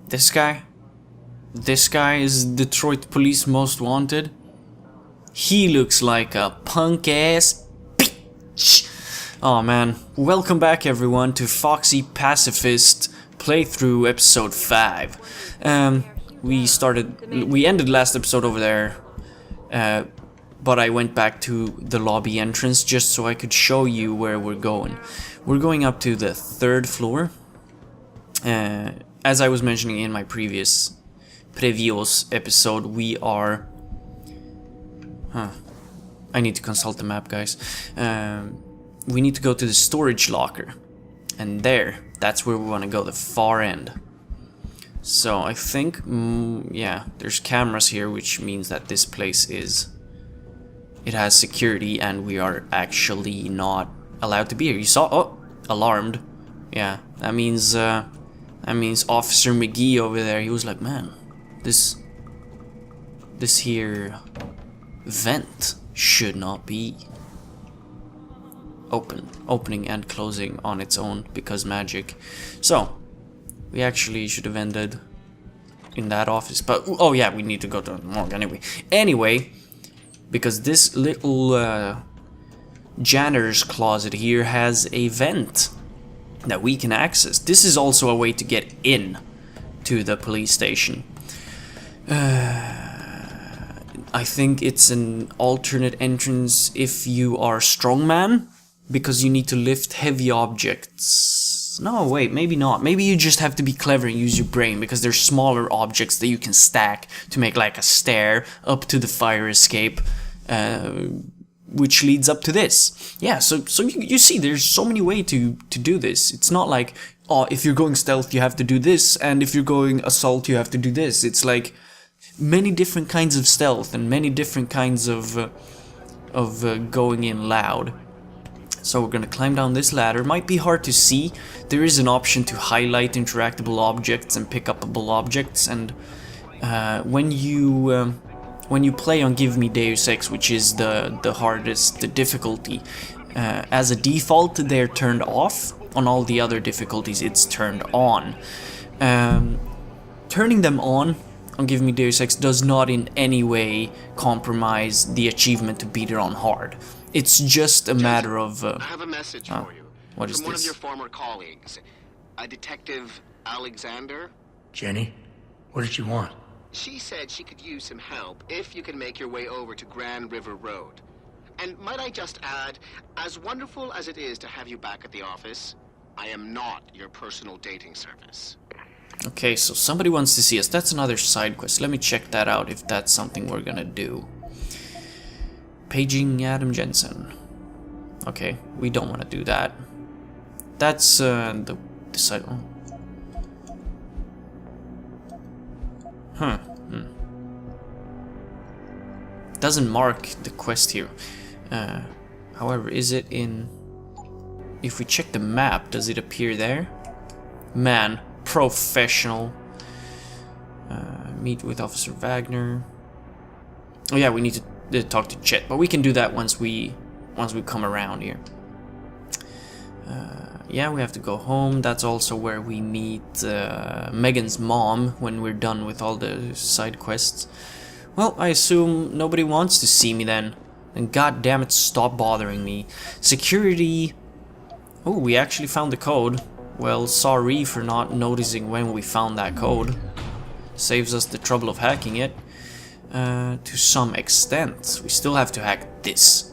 This guy? This guy is Detroit Police Most Wanted? He looks like a punk-ass bitch! Oh man, welcome back everyone to Foxy Pacifist playthrough episode 5. We ended last episode over there, but I went back to the lobby entrance just so I could show you where we're going. We're going up to the 3rd floor. As I was mentioning in my previous episode, we are... I need to consult the map, guys. We need to go to the storage locker. And that's where we want to go, the far end. So I think, yeah, there's cameras here, which means that this place it has security and we are actually not allowed to be here. You saw, oh, alarmed. Yeah, that means Officer McGee over there, he was like, man, this here vent should not be opening and closing on its own because magic. So we actually should have ended in that office, but oh yeah, we need to go to the morgue anyway, because this little janitor's closet here has a vent that we can access. This is also a way to get in to the police station. I think it's an alternate entrance if you are strongman, because you need to lift heavy objects. No, wait, maybe not. Maybe you just have to be clever and use your brain, because there's smaller objects that you can stack to make like a stair up to the fire escape, which leads up to this. Yeah, so you see, there's so many ways to do this. It's not like, oh, if you're going stealth you have to do this, and if you're going assault you have to do this. It's like many different kinds of stealth and many different kinds of going in loud. So we're gonna climb down this ladder. Might be hard to see. There is an option to highlight interactable objects and pick upable objects, and when you play on Give Me Deus Ex, which is the hardest, the difficulty, as a default they're turned off. On all the other difficulties it's turned on. Turning them on Give Me Deus Ex does not in any way compromise the achievement to beat it on hard. It's just a matter of... I have a message for you. What is from one this? of your former colleagues, a Detective Alexander. Jenny, what did you want? She said she could use some help if you can make your way over to Grand River Road. And might I just add, as wonderful as it is to have you back at the office, I am not your personal dating service. Okay, so somebody wants to see us. That's another side quest. Let me check that out if that's something we're gonna do. Paging Adam Jensen. Okay, we don't want to do that. That's the side. Oh. Doesn't mark the quest here. However, is it in... If we check the map, does it appear there? Man, professional. Meet with Officer Wagner. Oh yeah, we need to talk to Chet, but we can do that once we come around here. Yeah, we have to go home. That's also where we meet Megan's mom when we're done with all the side quests. Well, I assume nobody wants to see me then. And god damn it, stop bothering me. Security. Oh, we actually found the code. Well, sorry for not noticing when we found that code. Saves us the trouble of hacking it. To some extent. We still have to hack this.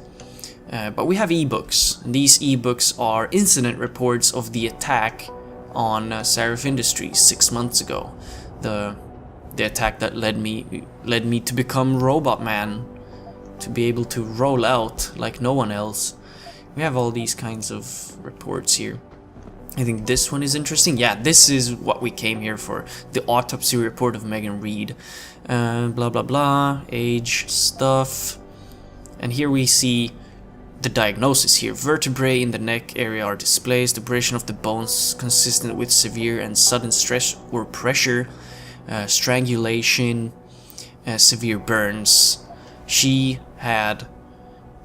But we have ebooks. And these ebooks are incident reports of the attack on Sarif Industries 6 months ago. The attack that led me to become Robot Man. To be able to roll out like no one else. We have all these kinds of reports here. I think this one is interesting. Yeah, this is what we came here for. The autopsy report of Megan Reed. Blah blah blah. Age, stuff. And here we see the diagnosis here. Vertebrae in the neck area are displaced. Abrasion of the bones consistent with severe and sudden stress or pressure. Strangulation. Severe burns. She had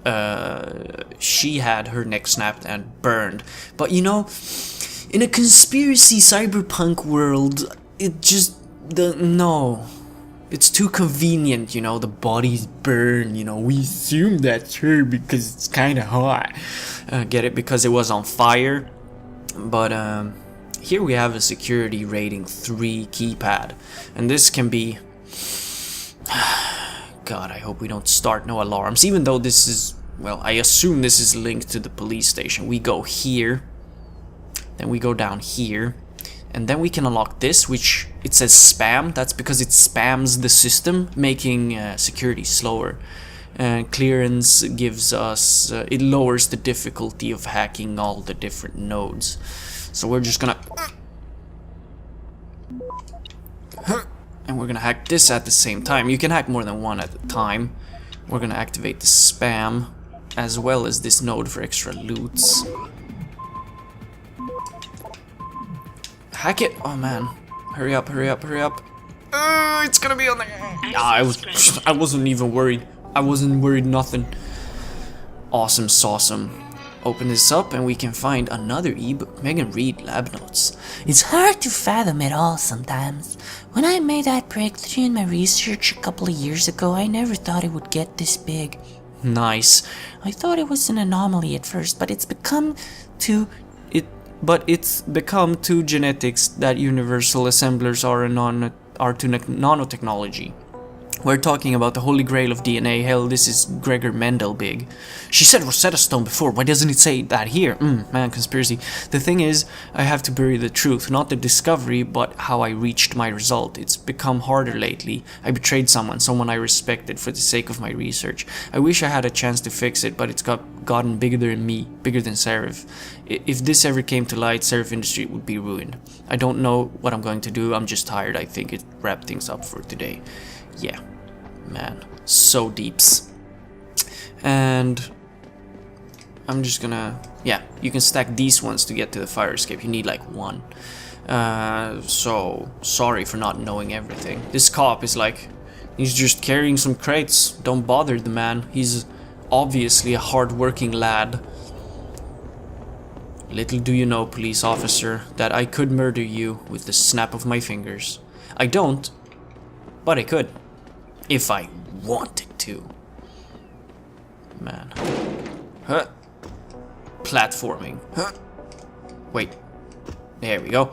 her neck snapped and burned. But you know, in a conspiracy cyberpunk world, it just No. It's too convenient, you know, the bodies burn, you know, we assume that's her because it's kind of hot. Get it? Because it was on fire. But here we have a security rating 3 keypad. And this can be... God, I hope we don't start no alarms. Even though this is... Well, I assume this is linked to the police station. We go here. Then we go down here. And then we can unlock this, which it says spam. That's because it spams the system, making security slower. And clearance gives us... it lowers the difficulty of hacking all the different nodes. So we're just gonna... And we're gonna hack this at the same time. You can hack more than one at a time. We're gonna activate the spam, as well as this node for extra loots. Hack it! Oh man. Hurry up, hurry up, hurry up. It's gonna be on there. I wasn't even worried. I wasn't worried nothing. Awesome sauceum. Open this up and we can find another ebook. Megan, read lab notes. It's hard to fathom it all sometimes. When I made that breakthrough in my research a couple of years ago, I never thought it would get this big. Nice. I thought it was an anomaly at first, but it's become too... it's become to genetics that universal assemblers are to nanotechnology. We're talking about the holy grail of DNA. Hell, this is Gregor Mendel big. She said Rosetta Stone before. Why doesn't it say that here? Man, conspiracy. The thing is, I have to bury the truth. Not the discovery, but how I reached my result. It's become harder lately. I betrayed someone I respected for the sake of my research. I wish I had a chance to fix it, but it's gotten bigger than me. Bigger than Sarif. If this ever came to light, Sarif Industries would be ruined. I don't know what I'm going to do. I'm just tired. I think it wrapped things up for today. Yeah, man, so deeps. And I'm just gonna, yeah, you can stack these ones to get to the fire escape. You need like one. So sorry for not knowing everything. This cop is like, he's just carrying some crates. Don't bother the man. He's obviously a hard-working lad. Little do you know, police officer, that I could murder you with the snap of my fingers. I don't, but I could. If I wanted to. Man. Huh. Platforming. Huh. Wait. There we go.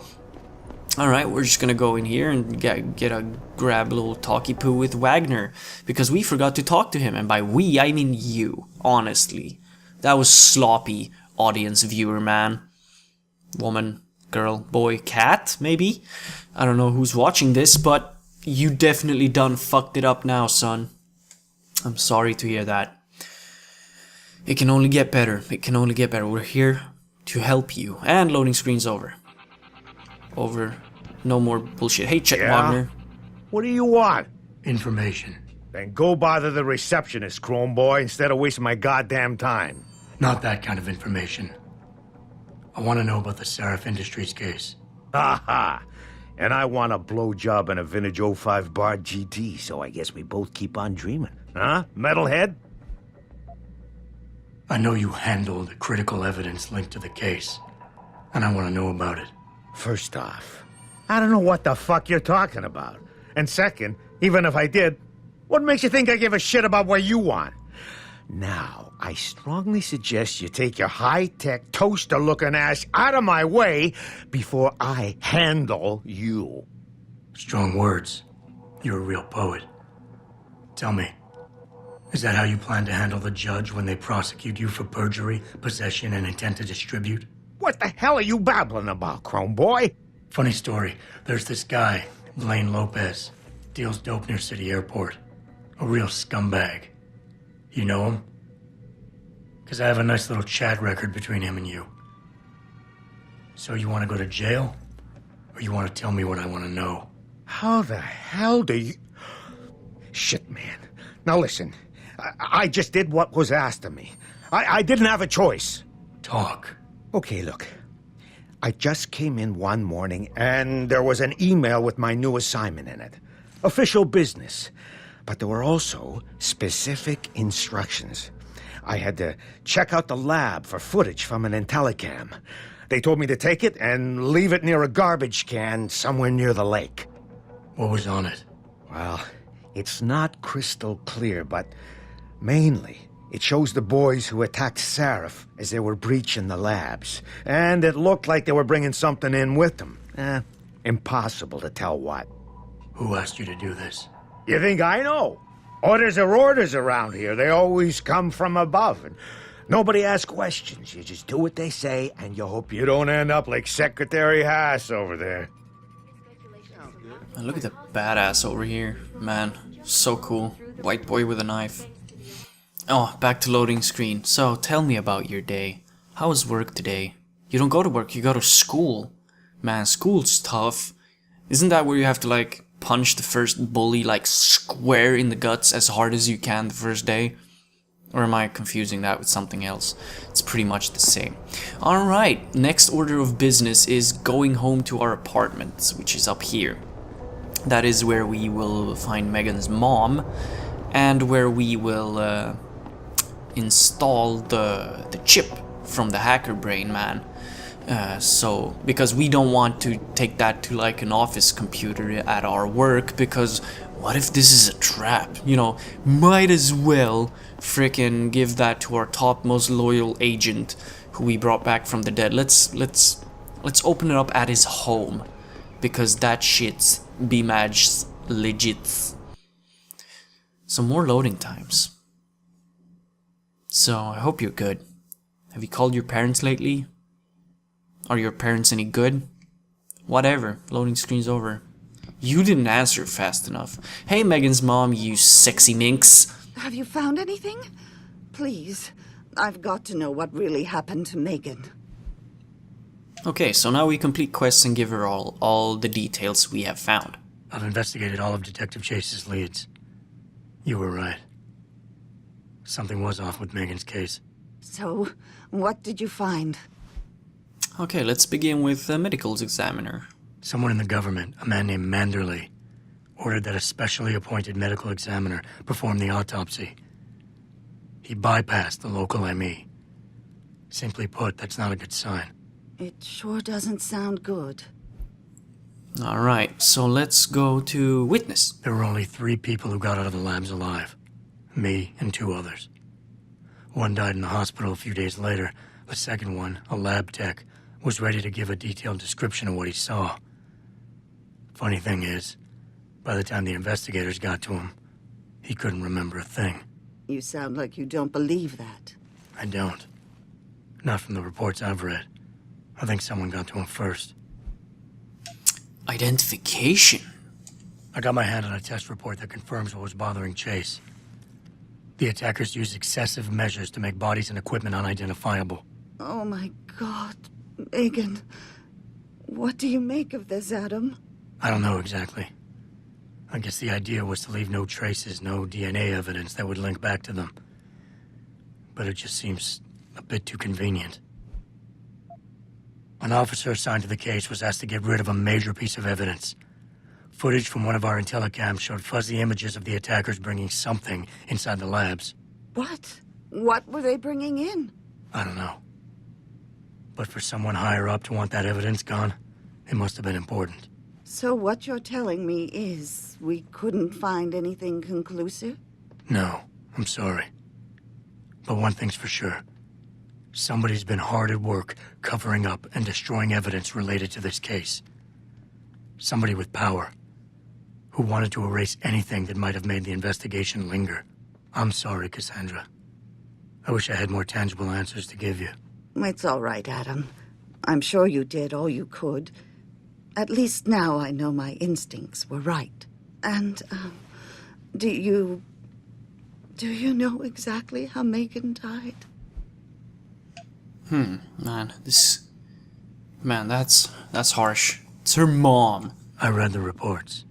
Alright, we're just gonna go in here and grab a little talky poo with Wagner. Because we forgot to talk to him. And by we, I mean you. Honestly. That was sloppy, audience viewer, man. Woman, girl, boy, cat, maybe? I don't know who's watching this, but... You definitely done fucked it up now, son. I'm sorry to hear that. It can only get better. It can only get better. We're here to help you. And loading screen's over. Over. No more bullshit. Hey, Chet Wagner. What do you want? Information. Then go bother the receptionist, Chrome Boy, instead of wasting my goddamn time. Not that kind of information. I want to know about the Sarif Industries case. Ha! And I want a blowjob and a vintage 05 Bard GT, so I guess we both keep on dreaming. Huh, metalhead? I know you handled critical evidence linked to the case, and I want to know about it. First off, I don't know what the fuck you're talking about. And second, even if I did, what makes you think I give a shit about what you want? Now, I strongly suggest you take your high-tech, toaster-looking ass out of my way before I handle you. Strong words. You're a real poet. Tell me, is that how you plan to handle the judge when they prosecute you for perjury, possession, and intent to distribute? What the hell are you babbling about, Chrome Boy? Funny story. There's this guy, Blaine Lopez, deals dope near City Airport. A real scumbag. You know him? Because I have a nice little chat record between him and you. So you want to go to jail? Or you want to tell me what I want to know? How the hell do you... Shit, man. Now listen, I just did what was asked of me. I didn't have a choice. Talk. Okay, look. I just came in one morning and there was an email with my new assignment in it. Official business. But there were also specific instructions. I had to check out the lab for footage from an Intellicam. They told me to take it and leave it near a garbage can somewhere near the lake. What was on it? Well, it's not crystal clear, but mainly it shows the boys who attacked Sarif as they were breaching the labs. And it looked like they were bringing something in with them. Impossible to tell what. Who asked you to do this? You think I know? Orders are orders around here. They always come from above. And nobody asks questions. You just do what they say, and you hope you don't end up like Secretary Haas over there. And look at the badass over here. Man, so cool. White boy with a knife. Oh, back to loading screen. So, tell me about your day. How was work today? You don't go to work, you go to school. Man, school's tough. Isn't that where you have to, like, punch the first bully, like, square in the guts as hard as you can the first day? Or am I confusing that with something else? It's pretty much the same. Alright, next order of business is going home to our apartment, which is up here. That is where we will find Megan's mom, and where we will install the chip from the hacker brain man. Because we don't want to take that to like an office computer at our work, because what if this is a trap? You know, might as well frickin' give that to our top most loyal agent who we brought back from the dead. Let's open it up at his home, because that shit's B-Mag's legit. Some more loading times. So, I hope you're good. Have you called your parents lately? Are your parents any good? Whatever, loading screen's over. You didn't answer fast enough. Hey, Megan's mom, you sexy minx. Have you found anything? Please, I've got to know what really happened to Megan. Okay, so now we complete quests and give her all the details we have found. I've investigated all of Detective Chase's leads. You were right. Something was off with Megan's case. So, what did you find? Okay, let's begin with the medicals examiner. Someone in the government, a man named Manderley, ordered that a specially appointed medical examiner perform the autopsy. He bypassed the local ME. Simply put, that's not a good sign. It sure doesn't sound good. Alright, so let's go to witness. There were only 3 people who got out of the labs alive. Me and 2 others. One died in the hospital a few days later. The second one, a lab tech, was ready to give a detailed description of what he saw. Funny thing is, by the time the investigators got to him, he couldn't remember a thing. You sound like you don't believe that. I don't. Not from the reports I've read. I think someone got to him first. Identification. I got my hand on a test report that confirms what was bothering Chase. The attackers used excessive measures to make bodies and equipment unidentifiable. Oh my God, Megan. What do you make of this, Adam? I don't know exactly. I guess the idea was to leave no traces, no DNA evidence that would link back to them. But it just seems a bit too convenient. An officer assigned to the case was asked to get rid of a major piece of evidence. Footage from one of our intellicams showed fuzzy images of the attackers bringing something inside the labs. What? What were they bringing in? I don't know. But for someone higher up to want that evidence gone, it must have been important. So what you're telling me is we couldn't find anything conclusive? No, I'm sorry. But one thing's for sure. Somebody's been hard at work covering up and destroying evidence related to this case. Somebody with power, who wanted to erase anything that might have made the investigation linger. I'm sorry, Cassandra. I wish I had more tangible answers to give you. It's all right, Adam. I'm sure you did all you could. At least now I know my instincts were right. And, do you know exactly how Megan died? Man, that's harsh. It's her mom. I read the reports.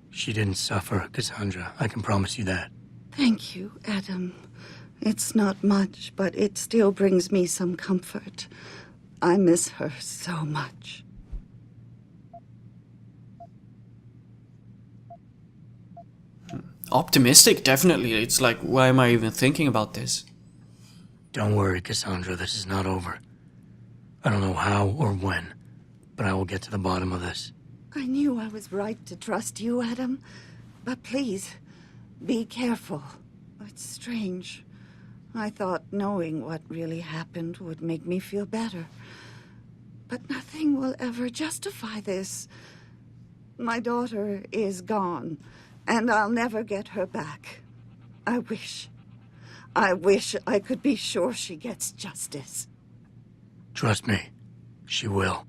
She didn't suffer, Cassandra. I can promise you that. Thank you, Adam. It's not much, but it still brings me some comfort. I miss her so much. Optimistic, definitely. It's like, why am I even thinking about this? Don't worry, Cassandra. This is not over. I don't know how or when, but I will get to the bottom of this. I knew I was right to trust you, Adam. But please, be careful. It's strange. I thought knowing what really happened would make me feel better. But nothing will ever justify this. My daughter is gone, and I'll never get her back. I wish I could be sure she gets justice. Trust me, she will.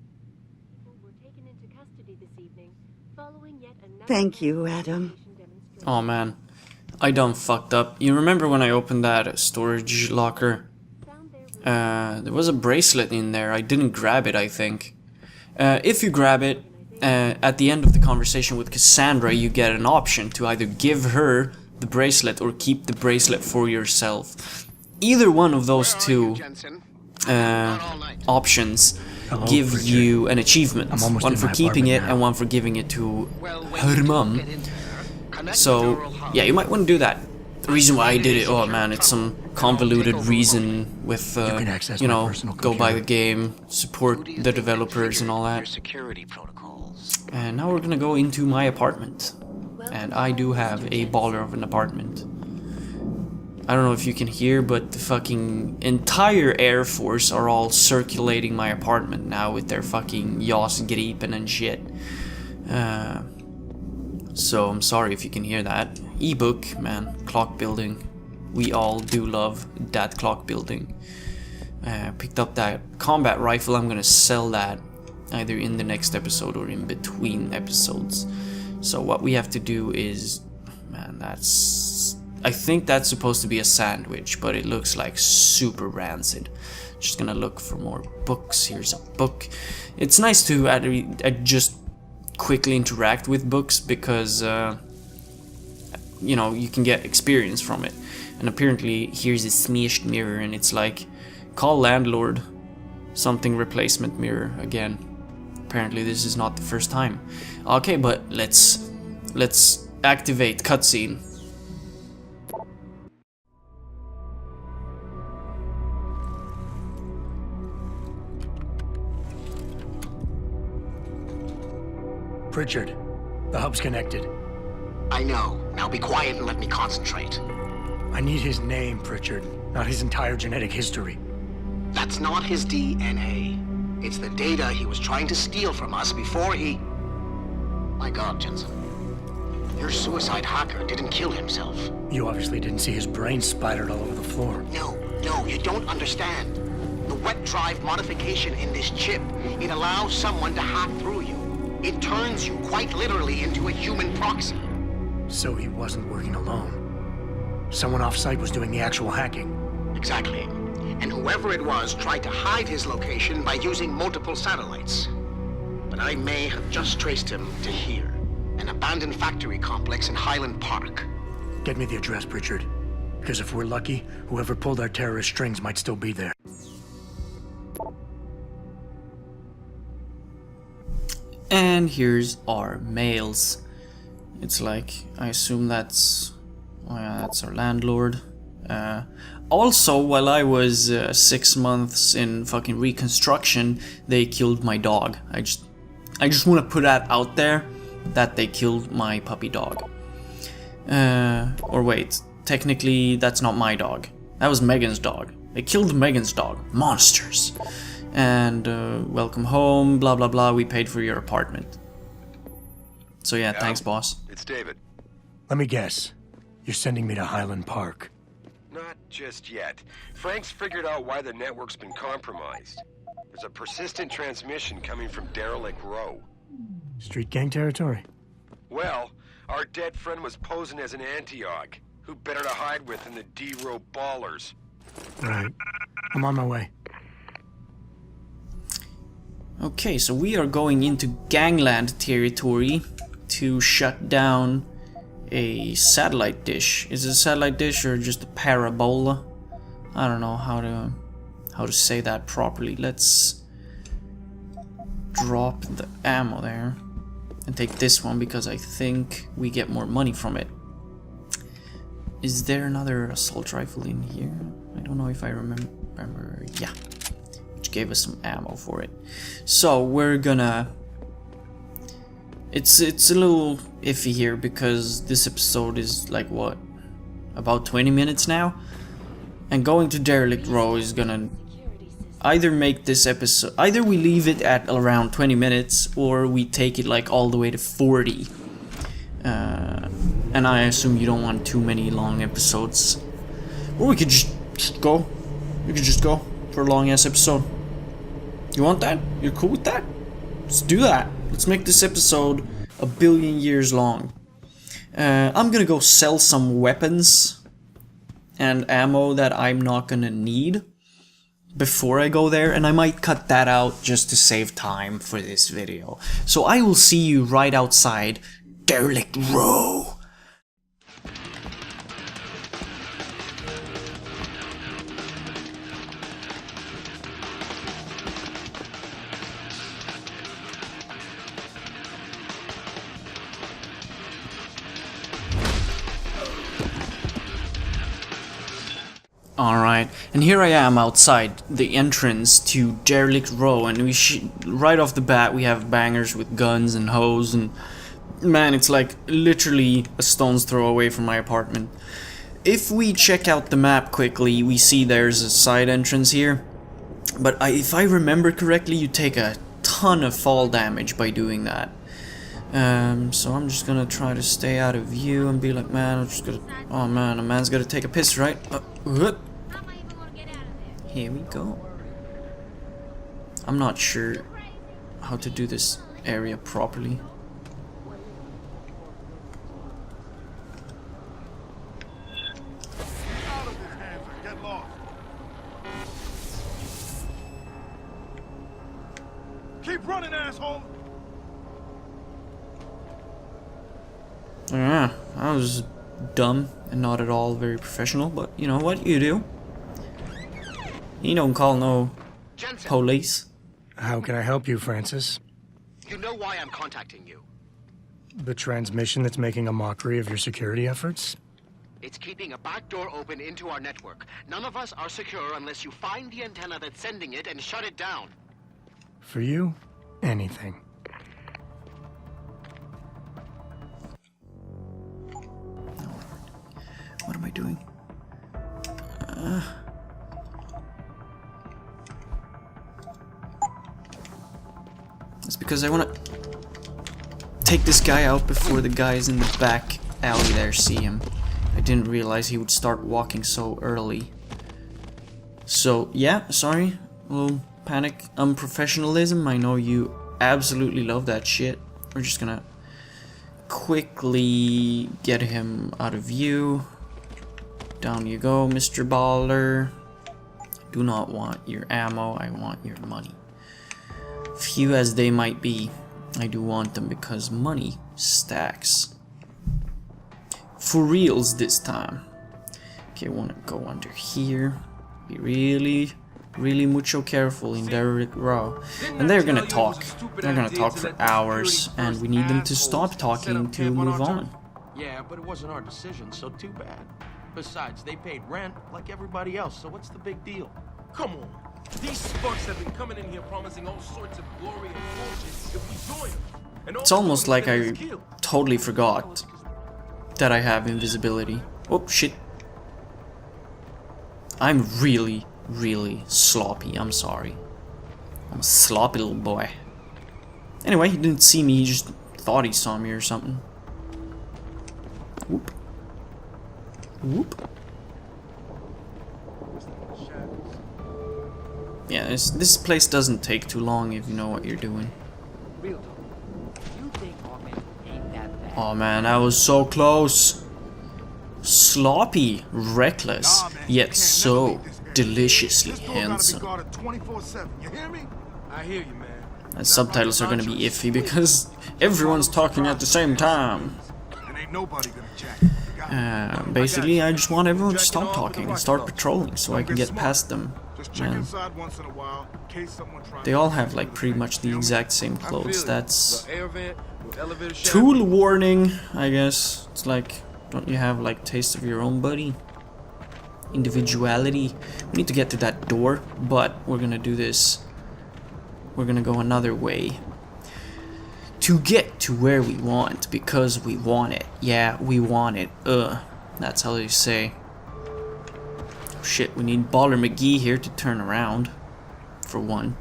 Thank you, Adam. Oh man, I done fucked up. You remember when I opened that storage locker? There was a bracelet in there. I didn't grab it, I think. If you grab it, at the end of the conversation with Cassandra, you get an option to either give her the bracelet or keep the bracelet for yourself. Either one of those two options Hello, give Bridget. you an achievement. I'm almost One in for my keeping it apartment now. and one for giving it to her mum. So, yeah, you might want to do that. The reason why I did it, oh man, it's some convoluted reason with, can access you my know, personal go buy the computer. game, support the developers and all that. Security protocols. And now we're gonna go into my apartment. And I do have a baller of an apartment. I don't know if you can hear, but the fucking entire Air Force are all circulating my apartment now with their fucking Jas Gripen and shit. So I'm sorry if you can hear that. Ebook, man, clock building. We all do love that clock building. Picked up that combat rifle. I'm gonna sell that either in the next episode or in between episodes. So what we have to do is, man, I think that's supposed to be a sandwich, but it looks like super rancid. Just gonna look for more books. Here's a book. It's nice to just quickly interact with books because, you know, you can get experience from it. And apparently, here's a smashed mirror, and it's like, call landlord, something replacement mirror again. Apparently, this is not the first time. Okay, but let's activate cutscene. Pritchard, the hub's connected. I know. Now be quiet and let me concentrate. I need his name, Pritchard, not his entire genetic history. That's not his DNA. It's the data he was trying to steal from us before he... My God, Jensen. Your suicide hacker didn't kill himself. You obviously didn't see his brain splattered all over the floor. No, you don't understand. The wet drive modification in this chip, it allows someone to hack through you. It turns you quite literally into a human proxy. So he wasn't working alone. Someone off-site was doing the actual hacking. Exactly. And whoever it was tried to hide his location by using multiple satellites. But I may have just traced him to here. An abandoned factory complex in Highland Park. Get me the address, Pritchard. Because if we're lucky, whoever pulled our terrorist strings might still be there. And here's our mails. It's like, I assume that's... Oh yeah, that's our landlord. Also, while I was 6 months in fucking reconstruction, they killed my dog. I just want to put that out there, that they killed my puppy dog. Or wait, technically that's not my dog. That was Megan's dog. They killed Megan's dog. Monsters. And welcome home, blah blah blah, we paid for your apartment. So yeah, thanks boss. It's David. Let me guess. You're sending me to Highland Park. Not just yet. Frank's figured out why the network's been compromised. There's a persistent transmission coming from Derelic Row. Street gang territory? Well, our dead friend was posing as an Antioch. Who better to hide with than the D-Row ballers? Right. I'm on my way. Okay, so we are going into gangland territory to shut down a satellite dish. Is it a satellite dish or just a parabola? I don't know how to say that properly. Let's drop the ammo there and take this one because I think we get more money from it. Is there another assault rifle in here? I don't know if I remember. Yeah, which gave us some ammo for it. So we're gonna It's a little iffy here because this episode is like what, about 20 minutes now, and going to Derelic Row is gonna either make this episode, either we leave it at around 20 minutes or we take it like all the way to 40. And I assume you don't want too many long episodes, or we could just go. We could just go for a long ass episode. You want that? You're cool with that? Let's do that. Let's make this episode 1 billion years long. I'm gonna go sell some weapons and ammo that I'm not gonna need before I go there, and I might cut that out just to save time for this video. So I will see you right outside Derelic Row. Alright, and here I am outside the entrance to Derelic Row, and right off the bat we have bangers with guns and hoes, and man, it's like literally a stone's throw away from my apartment. If we check out the map quickly, we see there's a side entrance here, but if I remember correctly, you take a ton of fall damage by doing that. So I'm just gonna try to stay out of view and be like, man, I'm just gonna, oh man, a man's gotta take a piss, right? Here we go. I'm not sure how to do this area properly. Keep running, asshole! Yeah, that was dumb and not at all very professional, but you know what you do? You don't call no Jensen, police. How can I help you, Francis? you know why I'm contacting you. The transmission that's making a mockery of your security efforts? It's keeping a back door open into our network. None of us are secure unless you find the antenna that's sending it and shut it down. For you, anything. What am I doing? It's because I want to take this guy out before the guys in the back alley there see him. I didn't realize he would start walking so early. So, yeah, sorry. A little panic unprofessionalism. I know you absolutely love that shit. We're just gonna quickly get him out of view. Down you go, Mr. Baller. I do not want your ammo, I want your money. Few as they might be, I do want them because money stacks. For reals this time. Okay, I want to go under here. Be really mucho careful in Derelic Row. And they're gonna talk. They're gonna talk for hours, and we need them to stop talking to move on. Yeah, but it wasn't our decision, so too bad. Besides, they paid rent like everybody else, so what's the big deal? Come on. These fucks have been coming in here promising all sorts of glory and fortune if we join them. And all It's almost like I killed. totally forgot that I have invisibility. Oh, shit. I'm really sloppy, I'm sorry. I'm a sloppy little boy. Anyway, he didn't see me, he just thought he saw me or something. Whoop. Whoop. Yeah, this place doesn't take too long if you know what you're doing. Oh man, that was so close. Sloppy, reckless, yet so deliciously handsome. I hear you, man. And subtitles are gonna be iffy because everyone's talking at the same time. And ain't nobody gonna jack. Basically, I just want everyone to stop talking and start patrolling so I can get past them. Man, they all have like pretty much the exact same clothes. That's tool warning, I guess. It's like, don't you have like taste of your own, buddy? Individuality. We need to get to that door, but we're gonna do this. We're gonna go another way to get to where we want, because we want it. Yeah, we want it. That's how they say. Oh, shit, we need Baller McGee here to turn around, for one.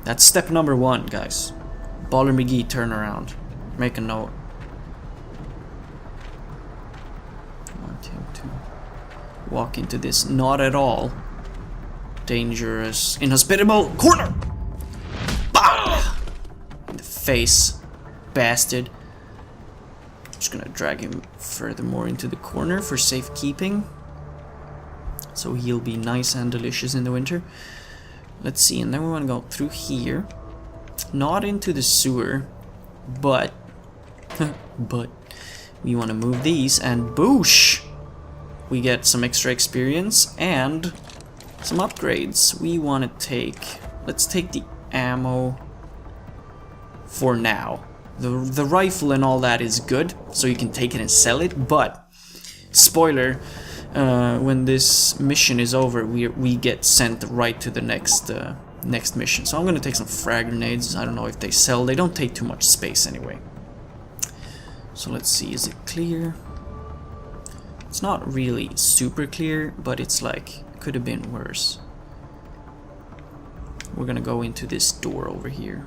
That's step number 1, guys. Baller McGee, turn around. Make a note. I want him to walk into this not at all dangerous, inhospitable corner. Bah! In the face, bastard. Just gonna drag him furthermore into the corner for safekeeping, so he'll be nice and delicious in the winter. Let's see, and then we want to go through here, not into the sewer, but but we want to move these, and boosh, we get some extra experience and some upgrades. We want to take, let's take the ammo for now. The rifle and all that is good, so you can take it and sell it, but spoiler, when this mission is over, we get sent right to the next mission. So I'm gonna take some frag grenades. I don't know if they sell. They don't take too much space anyway. So let's see, is it clear? It's not really super clear, but it's like, could have been worse. We're gonna go into this door over here.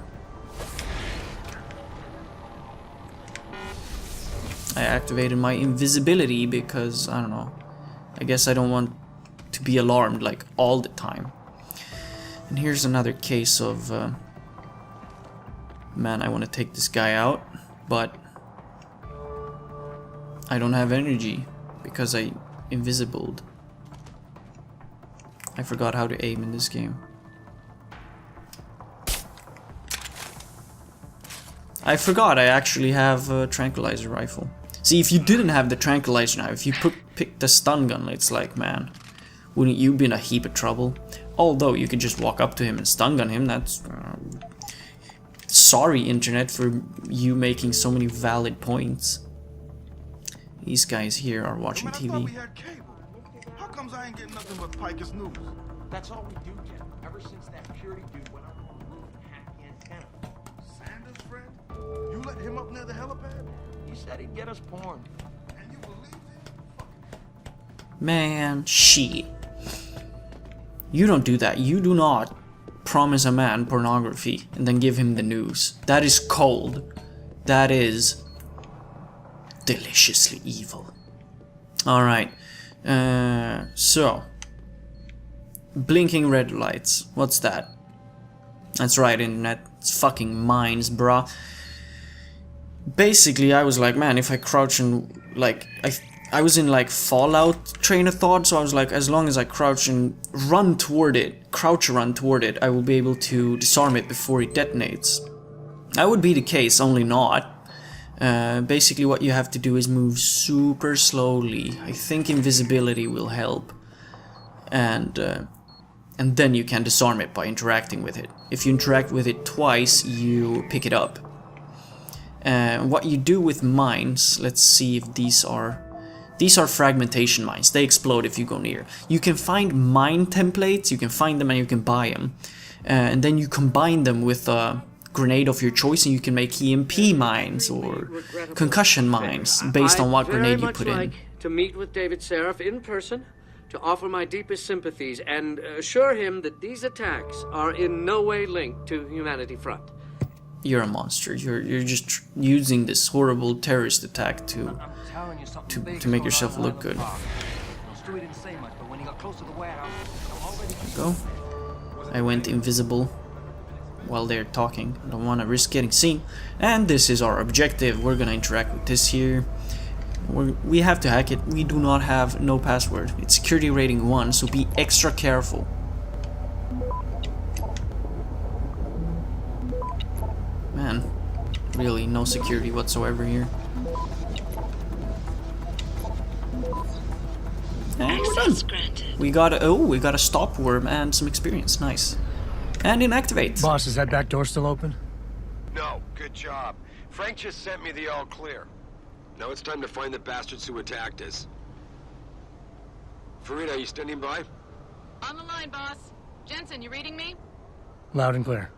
I activated my invisibility because, I don't know, I guess I don't want to be alarmed like all the time. And here's another case of, man, I want to take this guy out, but I don't have energy because I invisibled. I forgot how to aim in this game. I forgot I actually have a tranquilizer rifle. See, if you didn't have the tranquilizer now, if you picked the stun gun, it's like, man, wouldn't you be in a heap of trouble? Although you could just walk up to him and stun gun him. That's sorry, internet, for you making so many valid points. These guys here are watching TV. How comes I ain't getting nothing but Pike's news? That's all we do, Jen. Ever since that purity dude went up on the roof and hacked the antenna. Sanders' friend? You let him up near the helipad? He said he'd get us porn. And you believed him? Man, shit. You don't do that. You do not promise a man pornography and then give him the news. That is cold. That is deliciously evil. Alright. So. Blinking red lights. What's that? That's right, internet. It's fucking mines, brah. Basically, I was like, man, if I crouch and, like, I was in, like, Fallout train of thought, so I was like, as long as I crouch and run toward it, I will be able to disarm it before it detonates. That would be the case, only not. Basically, what you have to do is move super slowly. I think invisibility will help. And then you can disarm it by interacting with it. If you interact with it twice, you pick it up. What you do with mines, let's see if these are fragmentation mines. They explode if you go near. You can find mine templates, you can find them and you can buy them. And then you combine them with a grenade of your choice and you can make EMP mines or concussion mines based on what grenade you put in. I'd very much like to meet with David Sarif in person, to offer my deepest sympathies and assure him that these attacks are in no way linked to Humanity Front. You're a monster. You're just using this horrible terrorist attack to make yourself look good. Go. I went invisible while they're talking. I don't want to risk getting seen. And this is our objective. We're gonna interact with this here. We have to hack it. We do not have no password. It's security rating 1, so be extra careful. Man, really no security whatsoever here. And we're done. We got a stop worm and some experience. Nice. And inactivate. Boss, is that back door still open? No, good job. Frank just sent me the all clear. Now it's time to find the bastards who attacked us. Farida, you standing by? On the line, boss. Jensen, you reading me? Loud and clear.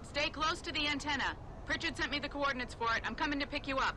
Stay close to the antenna. Pritchard sent me the coordinates for it. I'm coming to pick you up.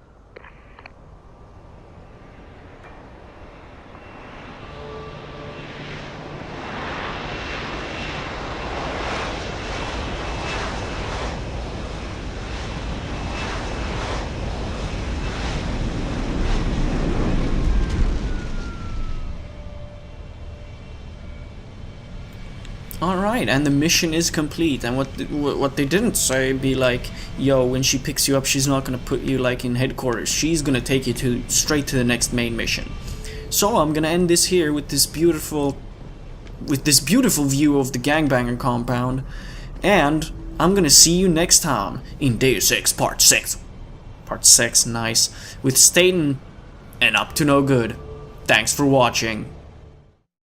Alright, and the mission is complete, and what they didn't say be like, yo, when she picks you up, she's not gonna put you like in headquarters, she's gonna take you straight to the next main mission. So I'm gonna end this here with this beautiful view of the gangbanger compound, and I'm gonna see you next time in Deus Ex Part 6. Part 6, nice, with Statn and Up to No Good. Thanks for watching.